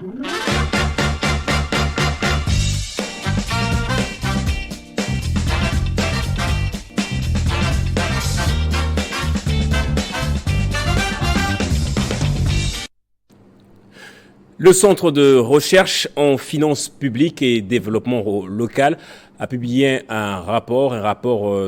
Le Centre de recherche en finances publiques et développement local a publié un rapport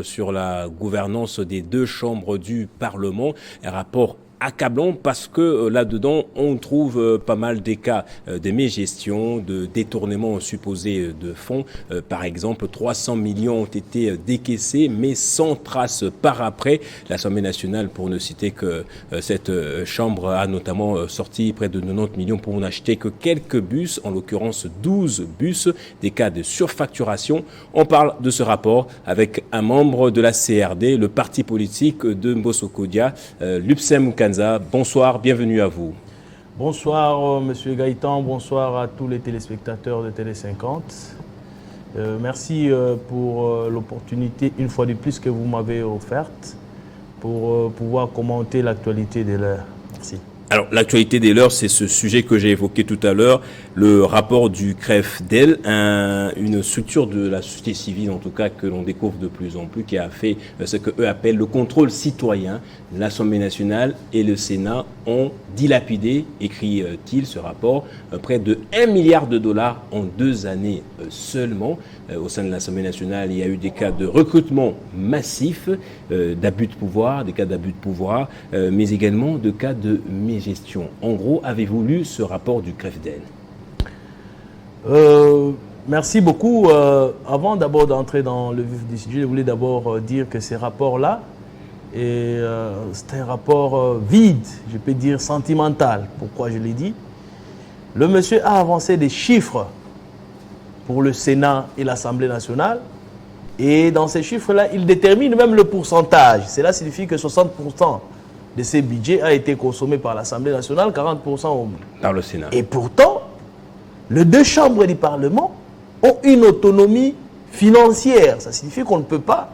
sur la gouvernance des deux chambres du Parlement, un rapport accablant parce que là-dedans, on trouve pas mal des cas de mégestion, de détournement supposé de fonds. Par exemple, 300 millions ont été décaissés, mais sans trace par après. L'Assemblée nationale, pour ne citer que cette chambre, a notamment sorti près de 90 millions pour n'acheter que quelques bus, en l'occurrence 12 bus, des cas de surfacturation. On parle de ce rapport avec un membre de la CRD, le parti politique de Mbosso-Kodia, Lupsem Mukanza. Bonsoir, bienvenue à vous. Bonsoir Monsieur Gaëtan, bonsoir à tous les téléspectateurs de Télé 50. Merci pour l'opportunité, une fois de plus, que vous m'avez offerte pour pouvoir commenter l'actualité de l'heure. Merci. Alors, l'actualité des leurs, c'est ce sujet que j'ai évoqué tout à l'heure, le rapport du CREFDEL, une structure de la société civile, en tout cas, que l'on découvre de plus en plus, qui a fait ce qu'eux appellent le contrôle citoyen. L'Assemblée nationale et le Sénat ont dilapidé, écrit-il ce rapport, près de 1 milliard de dollars en 2 années seulement. Au sein de l'Assemblée nationale, il y a eu des cas de recrutement massif, d'abus de pouvoir, des cas d'abus de pouvoir, mais également de cas de mégestion. En gros, avez-vous lu ce rapport du CREFDEL? Merci beaucoup. Avant d'abord d'entrer dans le vif du sujet, je voulais d'abord dire que ces rapports-là, c'est un rapport vide, je peux dire sentimental. Pourquoi je l'ai dit? Le monsieur a avancé des chiffres pour le Sénat et l'Assemblée nationale. Et dans ces chiffres-là, il détermine même le pourcentage. Cela signifie que 60% de ces budgets a été consommé par l'Assemblée nationale, 40% par le Sénat. Et pourtant, les deux chambres du Parlement ont une autonomie financière. Ça signifie qu'on ne peut pas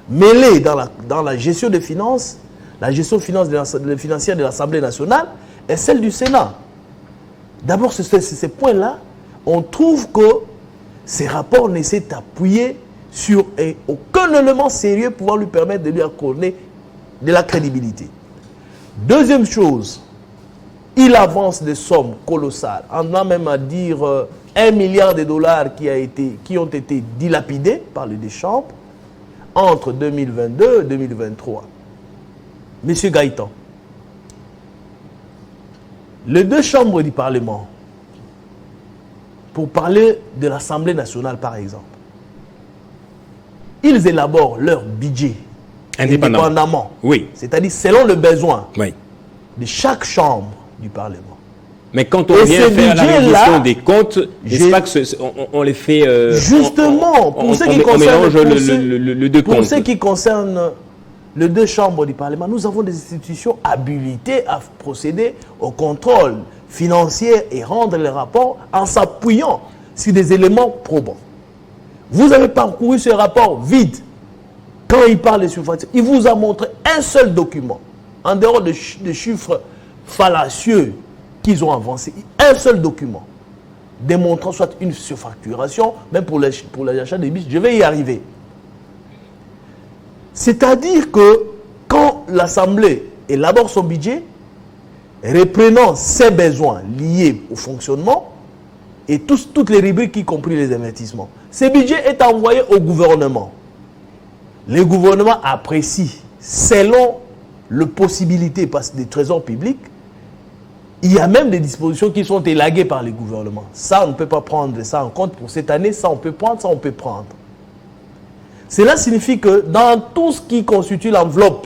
mêler dans la gestion des finances, la gestion financière de l'Assemblée nationale et celle du Sénat. D'abord, sur ces points-là, on trouve que ces rapports n'essaient d'appuyer sur aucun élément sérieux pour lui permettre de lui accorder de la crédibilité. Deuxième chose, il avance des sommes colossales, en a même à dire 1 milliard de dollars qui ont été dilapidés par les deux chambres entre 2022 et 2023. Monsieur Gaëtan, les deux chambres du Parlement, pour parler de l'Assemblée nationale par exemple, ils élaborent leur budget indépendamment. Oui. C'est-à-dire selon le besoin oui. de chaque chambre du Parlement. Mais quand on vient faire la révision des comptes, n'est-ce pas qu'on les fait... justement, pour ce qui concerne les deux chambres du Parlement, nous avons des institutions habilitées à procéder au contrôle financier et rendre les rapports en s'appuyant sur des éléments probants. Vous avez parcouru ce rapport vide. Quand il parle de surfacturation, il vous a montré un seul document, en dehors des chiffres fallacieux qu'ils ont avancés, un seul document, démontrant soit une surfacturation, même pour l'achat des bus, je vais y arriver. C'est-à-dire que quand l'Assemblée élabore son budget, reprenant ses besoins liés au fonctionnement, et toutes les rubriques, y compris les investissements, ce budget est envoyé au gouvernement. Le gouvernement apprécie, selon les possibilités des trésors publics, il y a même des dispositions qui sont élaguées par les gouvernements. Ça, on ne peut pas prendre ça en compte pour cette année, ça on peut prendre, ça on peut prendre. Cela signifie que dans tout ce qui constitue l'enveloppe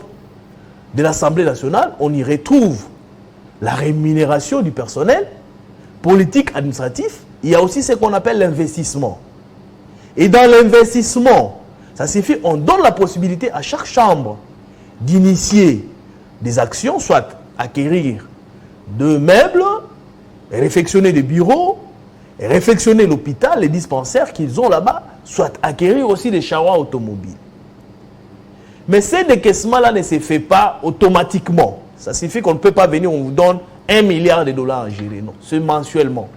de l'Assemblée nationale, on y retrouve la rémunération du personnel, politique, administratif. Il y a aussi ce qu'on appelle l'investissement. Et dans l'investissement, ça signifie qu'on donne la possibilité à chaque chambre d'initier des actions, soit acquérir de meubles, réfectionner des bureaux, réfectionner l'hôpital, les dispensaires qu'ils ont là-bas, soit acquérir aussi des charrois automobiles. Mais ces décaissements-là ne se fait pas automatiquement. Ça signifie qu'on ne peut pas venir, on vous donne 1 milliard de dollars à gérer. Non, c'est mensuellement.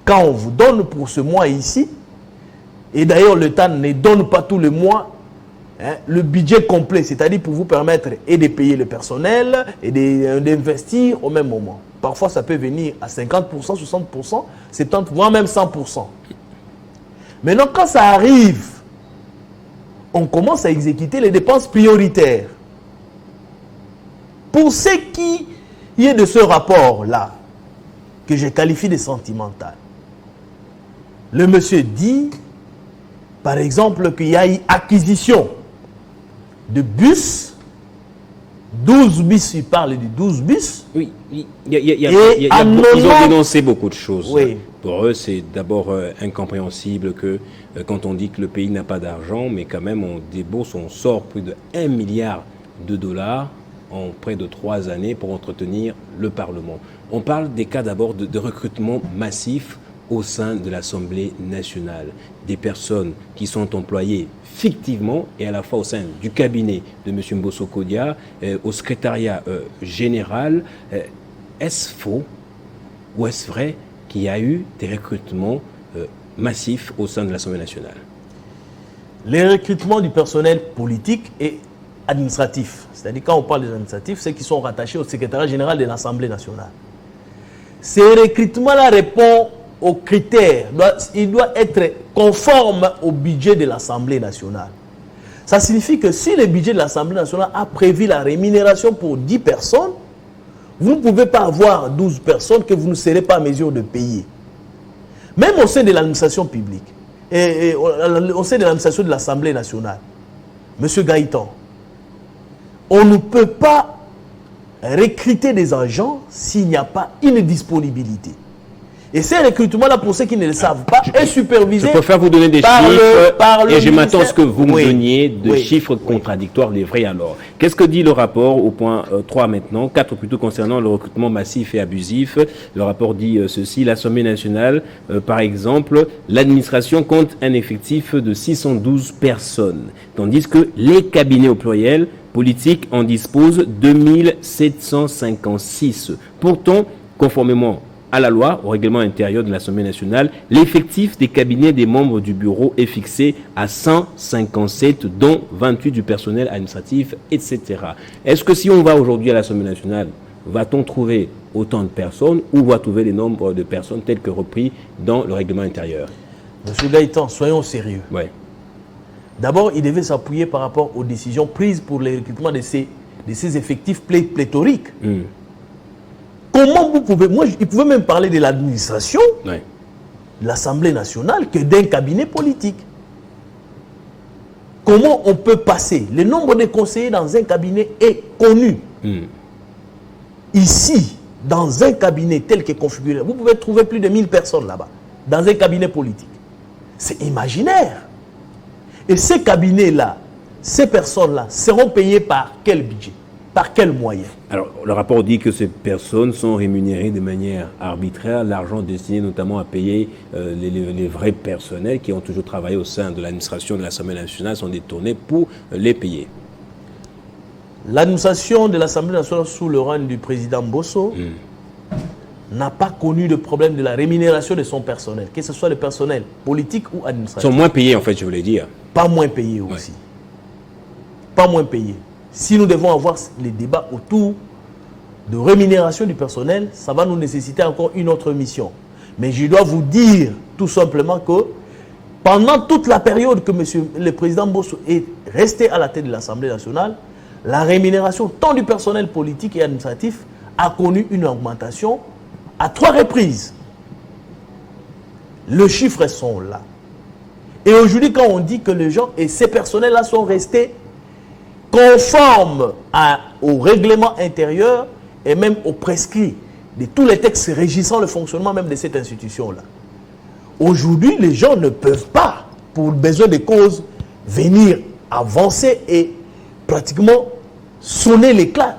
quand on vous donne pour ce mois ici, et d'ailleurs l'État ne donne pas tous les mois le budget complet, c'est-à-dire pour vous permettre et de payer le personnel et d'investir au même moment. Parfois, ça peut venir à 50%, 60%, 70%, voire même 100%. Maintenant, quand ça arrive, on commence à exécuter les dépenses prioritaires. Pour ce qui est de ce rapport-là, que je qualifie de sentimental, le monsieur dit, par exemple, qu'il y a eu acquisition de bus, 12 bus, il parle de 12 bus. Oui, ils ont dénoncé beaucoup de choses. Oui. Pour eux, c'est d'abord incompréhensible que quand on dit que le pays n'a pas d'argent, mais quand même on débourse, on sort plus de 1 milliard de dollars en près de 3 années pour entretenir le Parlement. On parle des cas d'abord de recrutement massif au sein de l'Assemblée nationale. Des personnes qui sont employées fictivement et à la fois au sein du cabinet de M. Mbosso Kodia, au secrétariat général. Est-ce faux ou est-ce vrai qu'il y a eu des recrutements massifs au sein de l'Assemblée nationale? Les recrutements du personnel politique et administratif, c'est-à-dire quand on parle des administratifs, ceux qui sont rattachés au secrétariat général de l'Assemblée nationale. Ces recrutements-là répondent aux critères. Il doit être conforme au budget de l'Assemblée nationale. Ça signifie que si le budget de l'Assemblée nationale a prévu la rémunération pour 10 personnes, vous ne pouvez pas avoir 12 personnes que vous ne serez pas en mesure de payer. Même au sein de l'administration publique, et au sein de l'administration de l'Assemblée nationale, M. Gaëtan, on ne peut pas recruter des agents s'il n'y a pas une disponibilité. Et ces recrutements-là, pour ceux qui ne le savent pas, est supervisé. Je préfère vous donner des chiffres et je m'attends à ce que vous me donniez de chiffres contradictoires, les vrais alors. Qu'est-ce que dit le rapport au point 3 maintenant, 4 plutôt concernant le recrutement massif et abusif. Le rapport dit ceci, l'Assemblée nationale, par exemple, l'administration compte un effectif de 612 personnes, tandis que les cabinets au pluriel politiques en disposent 2756. Pourtant, conformément à la loi, au règlement intérieur de l'Assemblée nationale, l'effectif des cabinets des membres du bureau est fixé à 157, dont 28 du personnel administratif, etc. Est-ce que si on va aujourd'hui à l'Assemblée nationale, va-t-on trouver autant de personnes ou va trouver les nombres de personnes tels que repris dans le règlement intérieur? Monsieur Gaëtan, soyons sérieux. Ouais. D'abord, il devait s'appuyer par rapport aux décisions prises pour le recrutement de ces effectifs pléthoriques. Comment vous pouvez... Moi, il pouvait même parler de l'administration, de l'Assemblée nationale, que d'un cabinet politique. Comment on peut passer? Le nombre de conseillers dans un cabinet est connu. Ici, dans un cabinet tel que configuré, vous pouvez trouver plus de 1000 personnes là-bas, dans un cabinet politique. C'est imaginaire. Et ces cabinets-là, ces personnes-là, seront payées par quel budget? Par quel moyen? Alors, le rapport dit que ces personnes sont rémunérées de manière arbitraire, l'argent destiné notamment à payer les vrais personnels qui ont toujours travaillé au sein de l'administration de l'Assemblée nationale sont détournés pour les payer. L'administration de l'Assemblée nationale sous le règne du président Mbosso n'a pas connu de problème de la rémunération de son personnel, que ce soit le personnel politique ou administratif. Ils sont moins payés en fait, je voulais dire. Pas moins payés aussi. Pas moins payés. Si nous devons avoir les débats autour de rémunération du personnel, ça va nous nécessiter encore une autre mission. Mais je dois vous dire tout simplement que pendant toute la période que le président Mbosso est resté à la tête de l'Assemblée nationale, la rémunération tant du personnel politique et administratif a connu une augmentation à 3 reprises. Les chiffres sont là. Et aujourd'hui, quand on dit que les gens et ces personnels-là sont restés conformes au règlement intérieur et même aux prescrits de tous les textes régissant le fonctionnement même de cette institution-là. Aujourd'hui, les gens ne peuvent pas, pour besoin de cause, venir avancer et pratiquement sonner l'éclat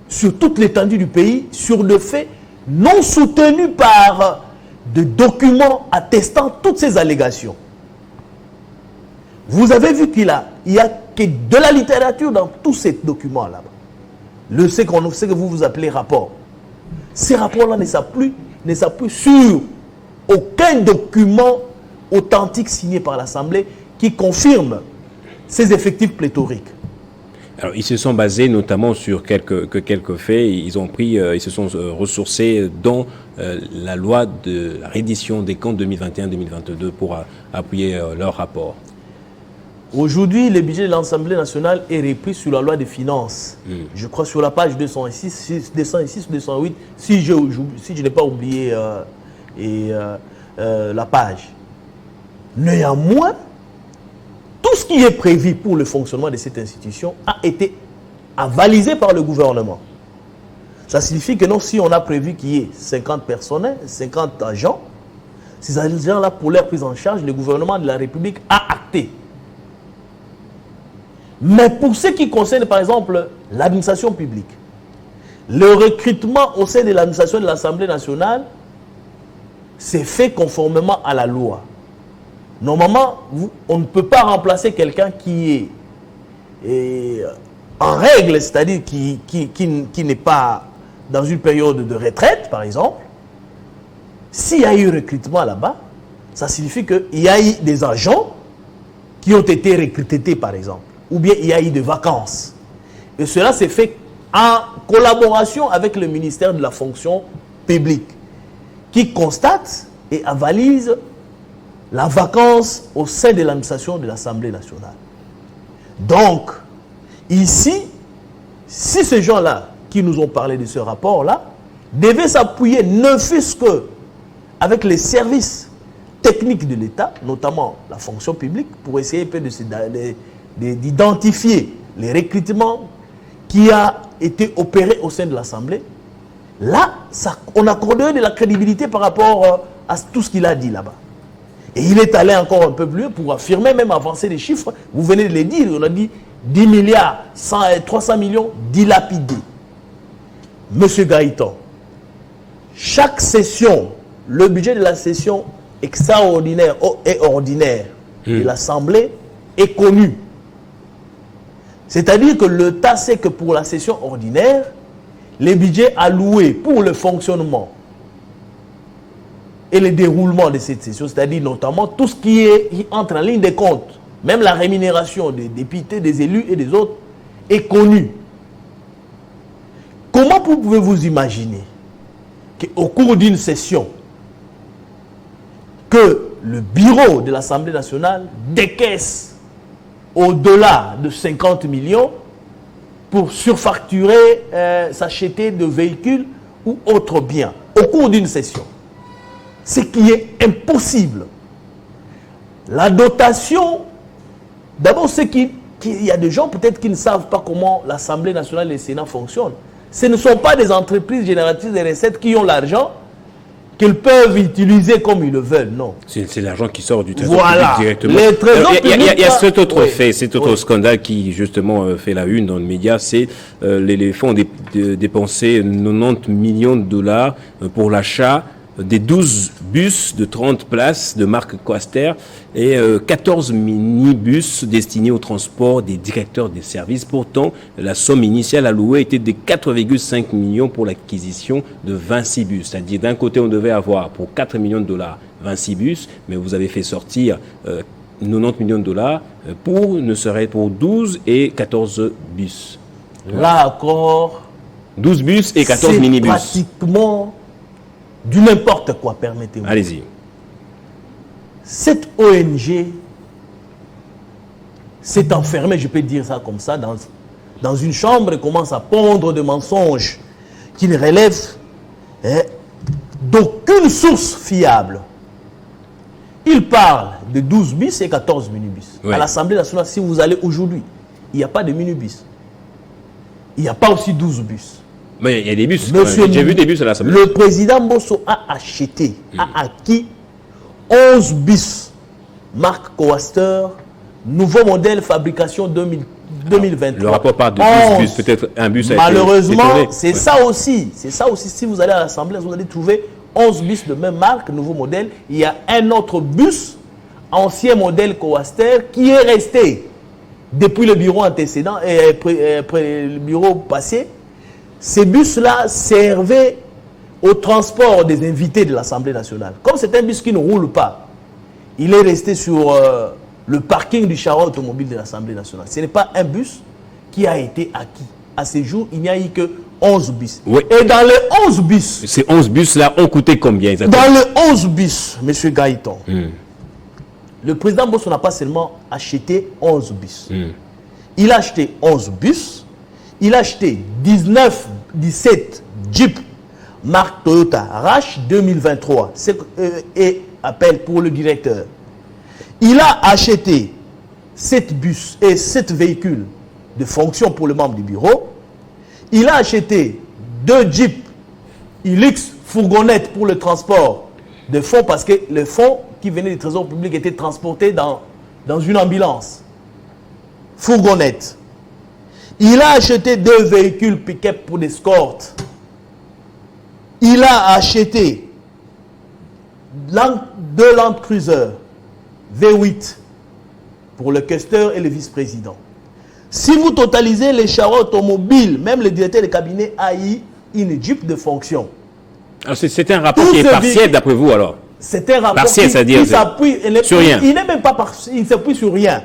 sur toute l'étendue du pays, sur des faits non soutenus par des documents attestant toutes ces allégations. Vous avez vu qu'il y a que de la littérature dans tous ces documents là-bas. Ce que vous appelez rapport. Ces rapports-là ne s'appuient sur aucun document authentique signé par l'Assemblée qui confirme ces effectifs pléthoriques. Alors, ils se sont basés notamment sur quelques faits. Ils se sont ressourcés dans la loi de la reddition des comptes 2021-2022 pour appuyer leur rapport. Aujourd'hui, le budget de l'Assemblée nationale est repris sur la loi des finances. Je crois sur la page 206 ou 208, si je n'ai pas oublié la page. Néanmoins, tout ce qui est prévu pour le fonctionnement de cette institution a été avalisé par le gouvernement. Ça signifie que non, si on a prévu qu'il y ait 50 personnes, 50 agents, ces agents-là, pour leur prise en charge, le gouvernement de la République a acté. Mais pour ce qui concerne, par exemple, l'administration publique, le recrutement au sein de l'administration de l'Assemblée nationale s'est fait conformément à la loi. Normalement, on ne peut pas remplacer quelqu'un qui est en règle, c'est-à-dire qui n'est pas dans une période de retraite, par exemple. S'il y a eu recrutement là-bas, ça signifie qu'il y a eu des agents qui ont été recrutés, par exemple. Ou bien il y a eu des vacances. Et cela s'est fait en collaboration avec le ministère de la fonction publique, qui constate et avalise la vacance au sein de l'administration de l'Assemblée nationale. Donc, ici, si ces gens-là qui nous ont parlé de ce rapport-là devaient s'appuyer, ne fût-ce que avec les services techniques de l'État, notamment la fonction publique, pour essayer d'identifier les recrutements qui a été opérés au sein de l'Assemblée, là, on accorderait de la crédibilité par rapport à tout ce qu'il a dit là-bas. Et il est allé encore un peu plus loin pour affirmer, même avancer les chiffres. Vous venez de les dire, on a dit 10 milliards, 300 millions dilapidés. Monsieur Gaëtan, chaque session, le budget de la session extraordinaire et ordinaire de l'Assemblée est connu. C'est-à-dire que l'État sait que pour la session ordinaire, les budgets alloués pour le fonctionnement et le déroulement de cette session, c'est-à-dire notamment tout ce qui entre en ligne des comptes, même la rémunération des députés, des élus et des autres, est connue. Comment pouvez-vous imaginer qu'au cours d'une session, que le bureau de l'Assemblée nationale décaisse au-delà de 50 millions pour surfacturer, s'acheter de véhicules ou autres biens au cours d'une session? Ce qui est impossible. La dotation, d'abord, il y a des gens peut-être qui ne savent pas comment l'Assemblée nationale et le Sénat fonctionnent. Ce ne sont pas des entreprises génératrices de recettes qui ont l'argent qu'ils peuvent utiliser comme ils le veulent, non. C'est l'argent qui sort du trésor public directement. Il y a cet autre fait, cet autre scandale qui justement fait la une dans le média, c'est les fonds dépensés 90 millions de dollars pour l'achat des 12 bus de 30 places de marque Coaster et 14 minibus destinés au transport des directeurs des services. Pourtant, la somme initiale allouée était de 4,5 millions pour l'acquisition de 26 bus. C'est-à-dire, d'un côté, on devait avoir pour 4 millions de dollars 26 bus, mais vous avez fait sortir 90 millions de dollars pour 12 et 14 bus. Là encore, 12 bus et 14 minibus. Pratiquement du n'importe quoi, permettez-moi. Allez-y. Cette ONG s'est enfermée, je peux dire ça comme ça, dans une chambre et commence à pondre de mensonges qui ne relèvent d'aucune source fiable. Il parle de 12 bus et 14 minibus. Oui. À l'Assemblée nationale, si vous allez aujourd'hui, il n'y a pas de minibus. Il n'y a pas aussi 12 bus. Mais il y a des bus. J'ai vu des bus à l'Assemblée. Le président Bosso a acheté, a acquis 11 bus, marque Coaster, nouveau modèle, fabrication 2023. Le rapport parle de 12 bus, peut-être un bus a malheureusement, c'est ça aussi. C'est ça aussi. Si vous allez à l'Assemblée, vous allez trouver 11 bus de même marque, nouveau modèle. Il y a un autre bus, ancien modèle Coaster, qui est resté depuis le bureau antécédent et après le bureau passé. Ces bus-là servaient au transport des invités de l'Assemblée nationale. Comme c'est un bus qui ne roule pas, il est resté sur le parking du char automobile de l'Assemblée nationale. Ce n'est pas un bus qui a été acquis. À ce jour, il n'y a eu que 11 bus. Oui. Et dans les 11 bus... Ces 11 bus-là ont coûté combien exactement? Dans les 11 bus, M. Gaëtan, le président Bosso n'a pas seulement acheté 11 bus. Il a acheté 11 bus, il a acheté 17 Jeep marque Toyota Rush 2023. Et appel pour le directeur. Il a acheté 7 bus et 7 véhicules de fonction pour le membre du bureau. Il a acheté 2 Jeeps Hilux fourgonnettes pour le transport de fonds parce que les fonds qui venaient du trésor public étaient transportés dans une ambulance. Fourgonnette. Il a acheté 2 véhicules pick-up pour l'escorte. Il a acheté 2 Land Cruiser V8 pour le questeur et le vice-président. Si vous totalisez les chariots automobiles, même le directeur de cabinet a eu une Jeep de fonction. C'est un rapport qui est partiel d'après vous alors? C'est un rapport partiel, qui s'appuie sur rien. Il n'est même pas il s'appuie sur rien.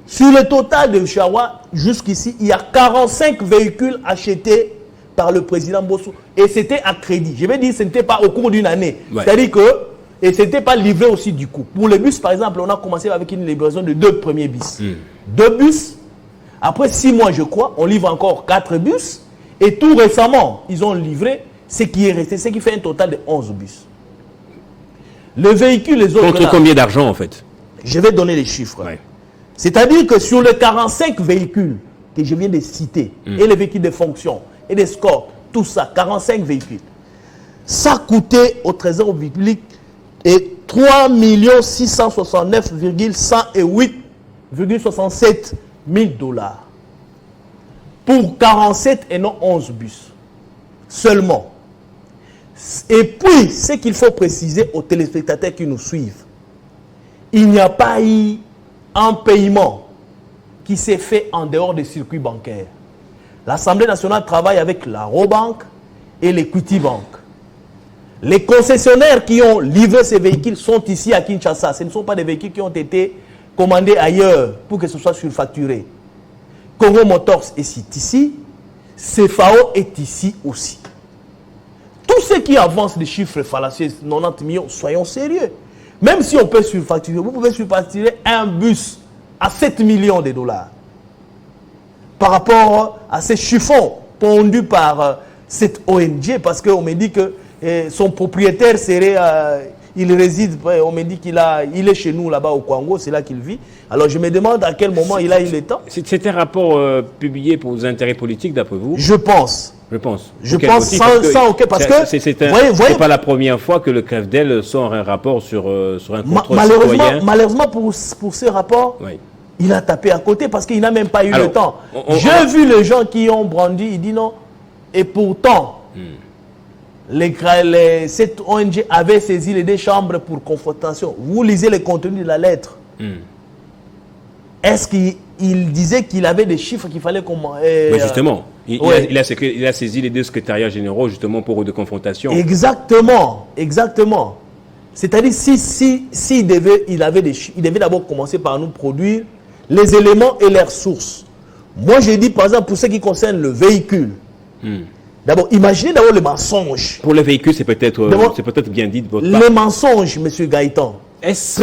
Sur le total de Chawa, jusqu'ici, il y a 45 véhicules achetés par le président Bosso. Et c'était à crédit. Je vais dire, ce n'était pas au cours d'une année. Ouais. C'est-à-dire que, et ce n'était pas livré aussi du coup. Pour les bus, par exemple, on a commencé avec une livraison de 2 premiers bus. 2 bus. Après 6 mois, je crois, on livre encore 4 bus. Et tout récemment, ils ont livré ce qui est resté, ce qui fait un total de 11 bus. Le véhicule, les autres... Contre combien d'argent, en fait? Je vais donner les chiffres. Ouais. C'est-à-dire que sur les 45 véhicules que je viens de citer, et les véhicules de fonction, et des scores, tout ça, 45 véhicules, ça coûtait au trésor public 3 669,108,67 000 $. Pour 47 et non 11 bus. Seulement. Et puis, ce qu'il faut préciser aux téléspectateurs qui nous suivent, il n'y a pas eu un paiement qui s'est fait en dehors des circuits bancaires. L'Assemblée nationale travaille avec la Robank et l'Equity Bank. Les concessionnaires qui ont livré ces véhicules sont ici à Kinshasa. Ce ne sont pas des véhicules qui ont été commandés ailleurs pour que ce soit surfacturé. Congo Motors est ici, CFAO est ici aussi. Tous ceux qui avancent des chiffres fallacieux, 90 millions, soyons sérieux. Même si on peut surfacturer, vous pouvez surfacturer un bus à 7 millions de $. Par rapport à ces chiffons pondus par cette ONG, parce qu'on me dit que son propriétaire serait, il réside, on me dit qu'il est chez nous là-bas au Congo, c'est là qu'il vit. Alors je me demande à quel moment il a eu le temps. C'est un rapport publié pour vos intérêts politiques d'après vous? Je pense. Je pense. Je pense sans aucun, parce que c'est pas la première fois que le CREFDEL sort un rapport sur un contrôle citoyen. Malheureusement pour ce rapport, oui, il a tapé à côté parce qu'il n'a même pas eu le temps. J'ai vu les gens qui ont brandi, ils disent non. Et pourtant, cette ONG avait saisi les 2 chambres pour confrontation. Vous lisez le contenu de la lettre. Est-ce qu'il disait qu'il avait des chiffres qu'il fallait qu'on... justement, il a saisi les 2 secrétariats généraux justement pour eux de confrontation. Exactement, exactement. C'est-à-dire, il devait d'abord commencer par nous produire les éléments et leurs sources. Moi, j'ai dit, par exemple, pour ce qui concerne le véhicule, d'abord, imaginez d'abord le mensonge. Pour le véhicule, c'est peut-être bien dit de votre part. Le mensonge, M. Gaëtan. Est-ce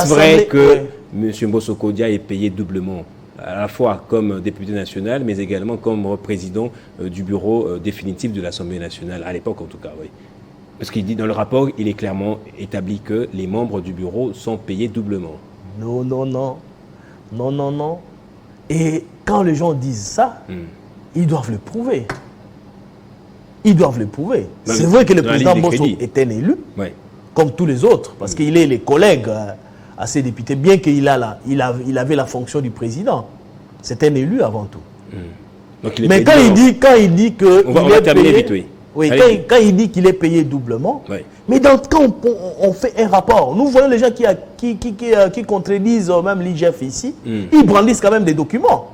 vrai que M. Mbosso Kodia est payé doublement, à la fois comme député national, mais également comme président du bureau définitif de l'Assemblée nationale, à l'époque en tout cas, oui. Parce qu'il dit dans le rapport, il est clairement établi que les membres du bureau sont payés doublement. Non, non, non. Non, non, non. Et quand les gens disent ça, ils doivent le prouver. Ils doivent le prouver. C'est vrai que le président Bosso est un élu, comme tous les autres, parce qu'il est les collègues à ses députés, bien qu'il avait la fonction du président. C'est un élu avant tout. Donc mais quand il dit que... On va terminer vite, oui. Oui, quand il dit qu'il est payé doublement, mais quand on fait un rapport, nous voyons les gens qui contredisent même l'IGF ici, ils brandissent quand même des documents.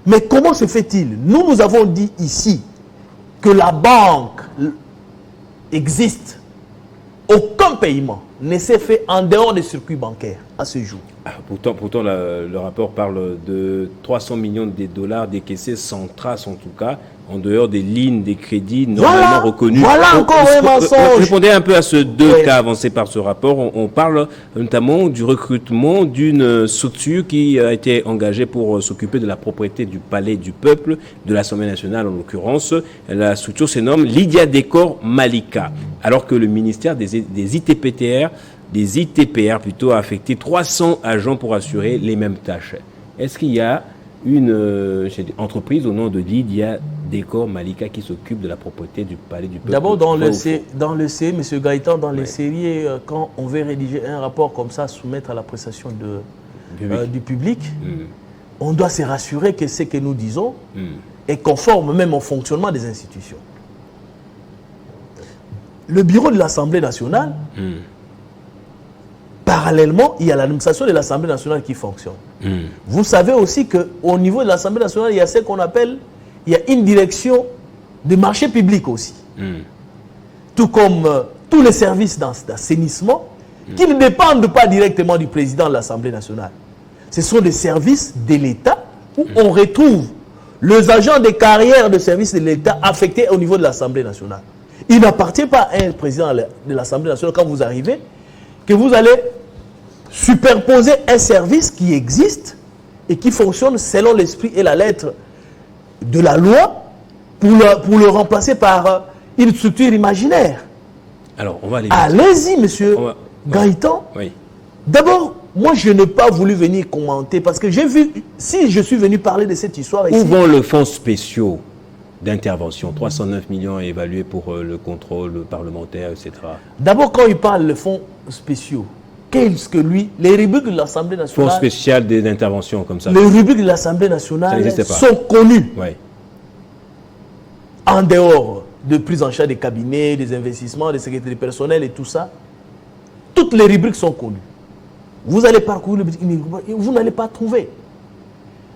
Mais comment se fait-il? Nous avons dit ici que la banque existe. Aucun paiement ne s'est fait en dehors des circuits bancaires à ce jour. Pourtant le rapport parle de 300 millions de dollars décaissés sans trace, en tout cas, en dehors des lignes des crédits normalement reconnus. Voilà encore un mensonge. Répondez un peu à ces deux cas avancés par ce rapport. On parle notamment du recrutement d'une structure qui a été engagée pour s'occuper de la propriété du Palais du Peuple, de l'Assemblée nationale en l'occurrence. La structure se nomme Lydia Décor Malika, alors que le ministère des ITPR plutôt a affecté 300 agents pour assurer les mêmes tâches. Est-ce qu'il y a une entreprise au nom de Lydia Décor Malika qui s'occupe de la propriété du Palais du Peuple? D'abord, dans le C, M. Gaëtan, dans les séries, quand on veut rédiger un rapport comme ça, soumettre à l'appréciation du public, on doit se rassurer que ce que nous disons est conforme même au fonctionnement des institutions. Le bureau de l'Assemblée nationale, parallèlement, il y a l'administration de l'Assemblée nationale qui fonctionne. Vous savez aussi qu'au niveau de l'Assemblée nationale, il y a ce qu'on appelle, il y a une direction de marché public aussi. Tout comme tous les services d'assainissement qui ne dépendent pas directement du président de l'Assemblée nationale. Ce sont des services de l'État où on retrouve les agents des carrières de services de l'État affectés au niveau de l'Assemblée nationale. Il n'appartient pas à un président de l'Assemblée nationale, quand vous arrivez, que vous allez superposer un service qui existe et qui fonctionne selon l'esprit et la lettre de la loi pour le remplacer par une structure imaginaire. Alors, on va aller. Allez-y, monsieur Gaëtan. Oui. D'abord, moi, je n'ai pas voulu venir commenter parce que j'ai vu, si je suis venu parler de cette histoire ici. Où vont les fonds spéciaux d'intervention? 309 millions évalués pour le contrôle parlementaire, etc. D'abord, quand il parle de fonds spéciaux, qu'est-ce que lui, les rubriques de l'Assemblée nationale... Fonds spécial d'intervention comme ça. Les rubriques de l'Assemblée nationale sont connues. Oui. En dehors de prise en charge des cabinets, des investissements, des secrétaires personnels et tout ça, toutes les rubriques sont connues. Vous allez parcourir, vous n'allez pas trouver.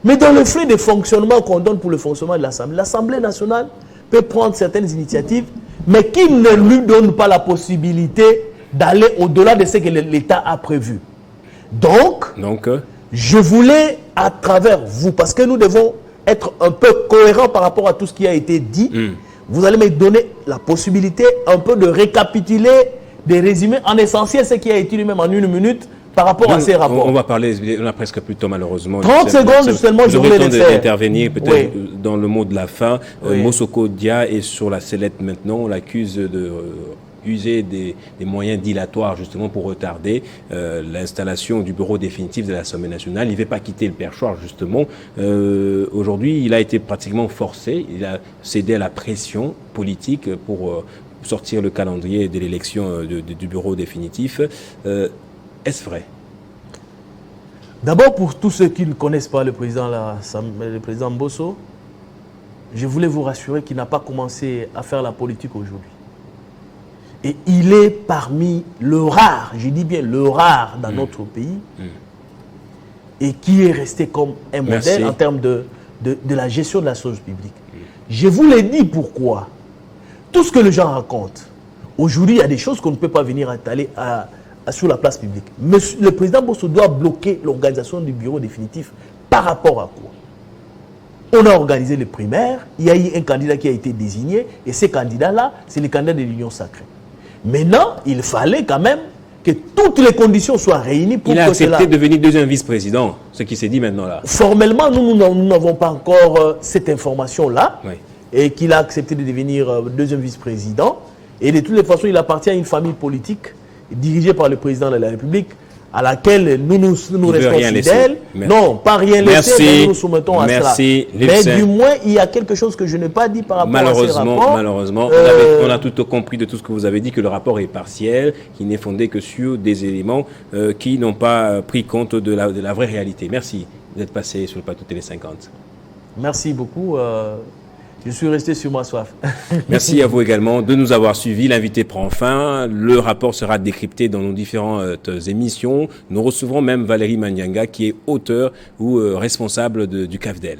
Mais dans le flux de fonctionnement qu'on donne pour le fonctionnement de l'Assemblée nationale peut prendre certaines initiatives, mais qui ne lui donne pas la possibilité d'aller au-delà de ce que l'État a prévu. Donc, je voulais, à travers vous, parce que nous devons être un peu cohérents par rapport à tout ce qui a été dit, vous allez me donner la possibilité un peu de récapituler, de résumer en essentiel ce qui a été lui-même en une minute, par rapport à ces rapports. On va parler, on a presque plus de temps malheureusement. 30 secondes seulement, je voulais le faire. D'intervenir peut-être dans le mot de la fin. Mosoko Dia est sur la sellette maintenant. On l'accuse de user des moyens dilatoires justement pour retarder l'installation du bureau définitif de l'Assemblée nationale. Il ne veut pas quitter le perchoir justement. Aujourd'hui, il a été pratiquement forcé. Il a cédé à la pression politique pour sortir le calendrier de l'élection du bureau définitif. Est-ce vrai? D'abord, pour tous ceux qui ne connaissent pas le président Mbosso, je voulais vous rassurer qu'il n'a pas commencé à faire la politique aujourd'hui. Et il est parmi le rare, je dis bien le rare dans notre pays, et qui est resté comme un modèle en termes de la gestion de la chose publique. Je vous l'ai dit pourquoi. Tout ce que les gens racontent, aujourd'hui, il y a des choses qu'on ne peut pas venir étaler sur la place publique. Monsieur, le président Mbosso doit bloquer l'organisation du bureau définitif par rapport à quoi? On a organisé les primaires, il y a eu un candidat qui a été désigné, et ces candidats-là, c'est les candidats de l'Union sacrée. Maintenant, il fallait quand même que toutes les conditions soient réunies pour que cela... Il a accepté de devenir deuxième vice-président, ce qui s'est dit maintenant là. Formellement, nous n'avons pas encore cette information-là, et qu'il a accepté de devenir deuxième vice-président. Et de toutes les façons, il appartient à une famille politique dirigée par le président de la République, à laquelle nous restons fidèles. Non, pas rien laisser, mais nous nous soumettons à cela. Mais du moins, il y a quelque chose que je n'ai pas dit par rapport à ces rapports. Malheureusement, on a tout compris de tout ce que vous avez dit, que le rapport est partiel, qu'il n'est fondé que sur des éléments qui n'ont pas pris compte de la vraie réalité. Merci d'être passé sur le plateau Télé 50. Merci beaucoup. Je suis resté sur ma soif. Merci à vous également de nous avoir suivis. L'invité prend fin. Le rapport sera décrypté dans nos différentes émissions. Nous recevrons même Valérie Manyanga, qui est auteur ou responsable du CAFDEL.